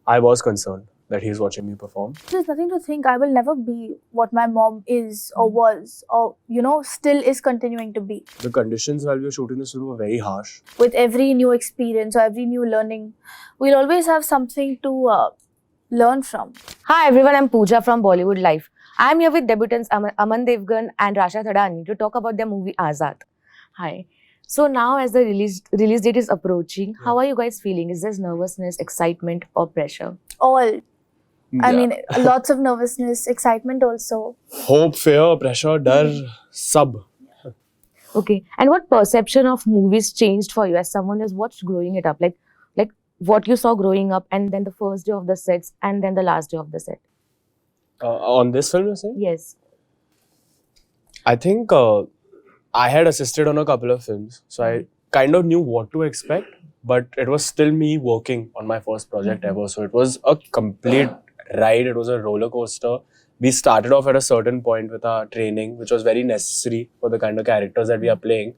I was concerned that he's watching me perform. There's nothing to think. I will never be what my mom is or was or, still is continuing to be. The conditions while we were shooting this film were very harsh. With every new experience or every new learning, we'll always have something to learn from. Hi everyone, I'm Pooja from BollywoodLife. I'm here with debutants Aaman Devgan and Rasha Thadani to talk about their movie Azaad. Hi. So now as the release date is approaching, how are you guys feeling? Is there nervousness, excitement or pressure? All. I mean, lots of nervousness, excitement also. Hope, fear, pressure, dar, sab. Okay. And what perception of movies changed for you as someone who's watched growing it up? Like what you saw growing up and then the first day of the sets and then the last day of the set? On this film, you're saying? Yes. I think I had assisted on a couple of films, so I kind of knew what to expect, but it was still me working on my first project ever. So it was a complete ride. It was a roller coaster. We started off at a certain point with our training, which was very necessary for the kind of characters that we are playing.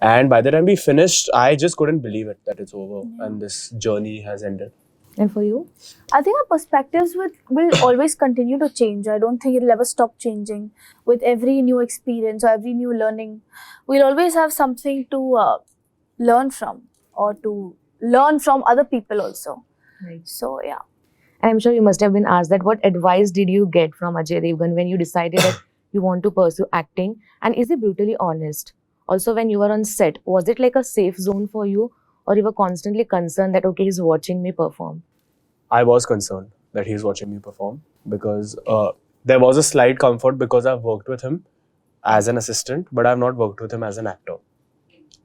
And by the time we finished, I just couldn't believe it that it's over and this journey has ended. And for you? I think our perspectives will always continue to change. I don't think it'll ever stop changing. With every new experience or every new learning, we'll always have something to learn from or to learn from other people also. Right. So, yeah. And I'm sure you must have been asked that what advice did you get from Ajay Devgn when you decided that you want to pursue acting? And is he brutally honest? Also, when you were on set, was it like a safe zone for you or you were constantly concerned that, okay, he's watching me perform? I was concerned that he's watching me perform because there was a slight comfort because I've worked with him as an assistant, but I've not worked with him as an actor.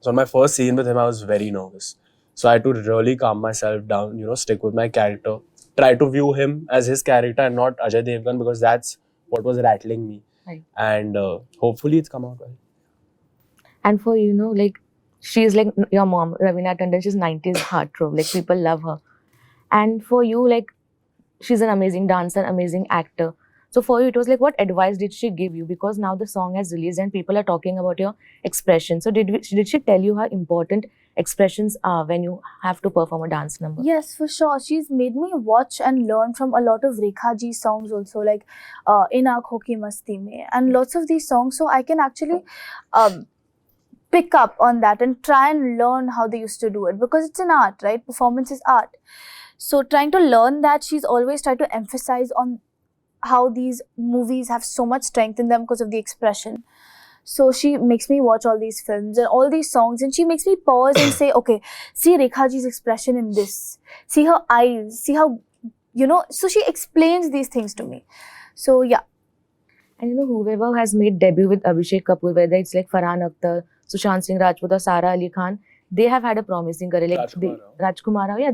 So on my first scene with him, I was very nervous. So I had to really calm myself down, stick with my character, try to view him as his character and not Ajay Devgn because that's what was rattling me. Right. And hopefully it's come out well. And for, she's like your mom, Raveena Tandon, she's 90s heartthrob, like people love her. And for you, she's an amazing dancer, amazing actor. So for you, it was what advice did she give you? Because now the song has released and people are talking about your expression. So did she tell you how important expressions are when you have to perform a dance number? Yes, for sure. She's made me watch and learn from a lot of Rekha ji songs also, like In Aankhon Ki Masti Mein, and lots of these songs. So I can actually pick up on that and try and learn how they used to do it because it's an art, right? Performance is art. So trying to learn that, she's always tried to emphasize on how these movies have so much strength in them because of the expression. So she makes me watch all these films and all these songs and she makes me pause and say, okay, see Rekha ji's expression in this. See her eyes, see how, so she explains these things to me. So yeah. And whoever has made debut with Abhishek Kapoor, whether it's like Farhan Akhtar, Sushant Singh Rajput or Sara Ali Khan, they have had a promising career. Rajkumar Rao, yeah,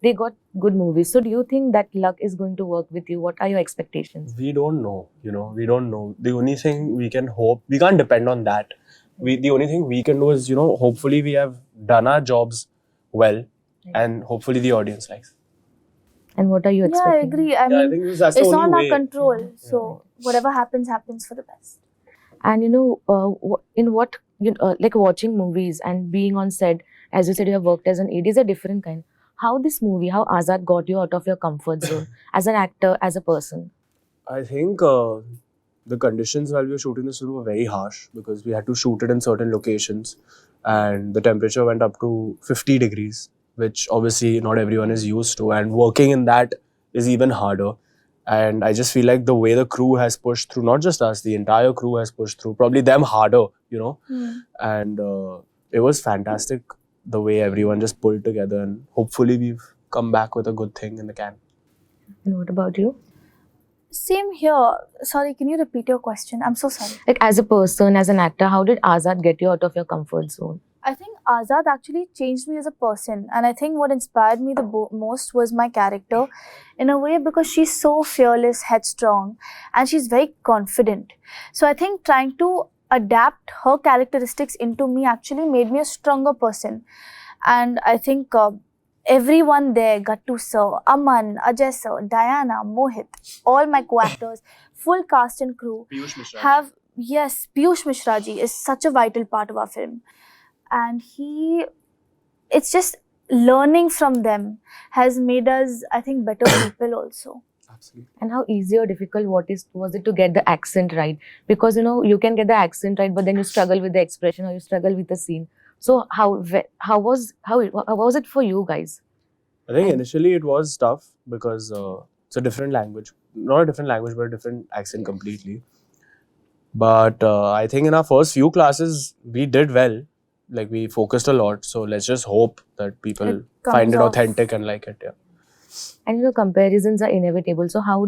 they got good movies. So do you think that luck is going to work with you? What are your expectations? We don't know, we don't know. The only thing we can hope, we can't depend on that. The only thing we can do is, hopefully we have done our jobs well and hopefully the audience likes. And what are you expecting? Yeah, I agree. I mean, I think that's the it's only on way. our control. So whatever happens, happens for the best. And in what, like watching movies and being on set, as you said, you have worked as an AD, is a different kind. How this movie, how Azaad got you out of your comfort zone as an actor, as a person? I think the conditions while we were shooting this film were very harsh because we had to shoot it in certain locations and the temperature went up to 50 degrees, which obviously not everyone is used to, and working in that is even harder. And I just feel like the way the crew has pushed through, not just us, the entire crew has pushed through, probably them harder, And it was fantastic the way everyone just pulled together and hopefully we've come back with a good thing in the can. And what about you? Same here. Sorry, can you repeat your question? I'm so sorry. Like as a person, as an actor, how did Azaad get you out of your comfort zone? I think Azaad actually changed me as a person, and I think what inspired me the most was my character in a way because she's so fearless, headstrong, and she's very confident. So I think trying to adapt her characteristics into me actually made me a stronger person. And I think everyone there, Gattu sir, Aman, Ajay sir, Diana, Mohit, all my co-actors, full cast and crew have, yes, Piyush Mishra ji is such a vital part of our film. And it's just learning from them has made us, I think, better people also. Absolutely. And how easy or difficult was it to get the accent right? Because you can get the accent right, but then you struggle with the expression or you struggle with the scene. So how was it for you guys? I think And- initially it was tough because it's a different language. Not a different language, but a different accent completely. But I think in our first few classes, we did well. Like, we focused a lot. So let's just hope that people It find comes it off. authentic and like it. Yeah. And comparisons are inevitable. So how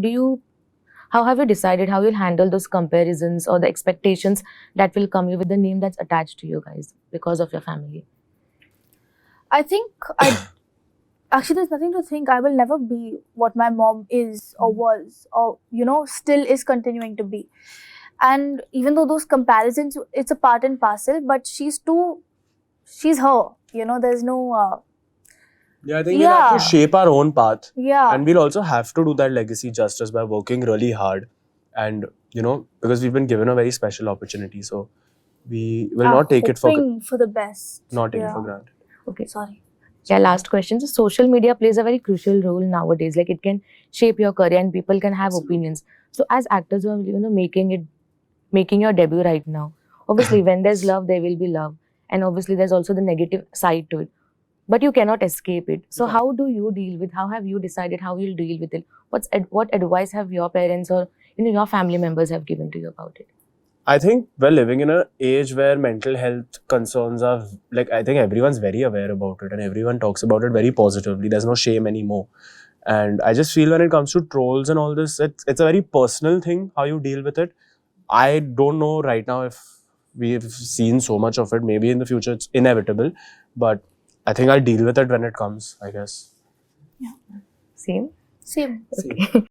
have you decided how you'll handle those comparisons or the expectations that will come you with the name that's attached to you guys because of your family? I think actually there's nothing to think. I will never be what my mom is or was or still is continuing to be. And even though those comparisons, it's a part and parcel, but she's her. There's no Yeah, I think we'll have Yeah. to shape our own path. yeah. And we'll also have to do that legacy justice by working really hard. And, because we've been given a very special opportunity. So we will not take it for hoping for the best. not take it Yeah. for granted. Okay. Sorry. Yeah, last question. So social media plays a very crucial role nowadays. Like it can shape your career and people can have Absolutely. opinions. So as actors who are making your debut right now, obviously when there's love, there will be love. And obviously there's also the negative side to it. But you cannot escape it. So Yeah. how have you decided how you'll deal with it? What advice have your parents or your family members have given to you about it? I think we're living in an age where mental health concerns are, like, I think everyone's very aware about it and everyone talks about it very positively. There's no shame anymore. And I just feel when it comes to trolls and all this, it's a very personal thing how you deal with it. I don't know right now if we've seen so much of it. Maybe in the future it's inevitable, but I think I'll deal with it when it comes, I guess. Same. Same. Okay.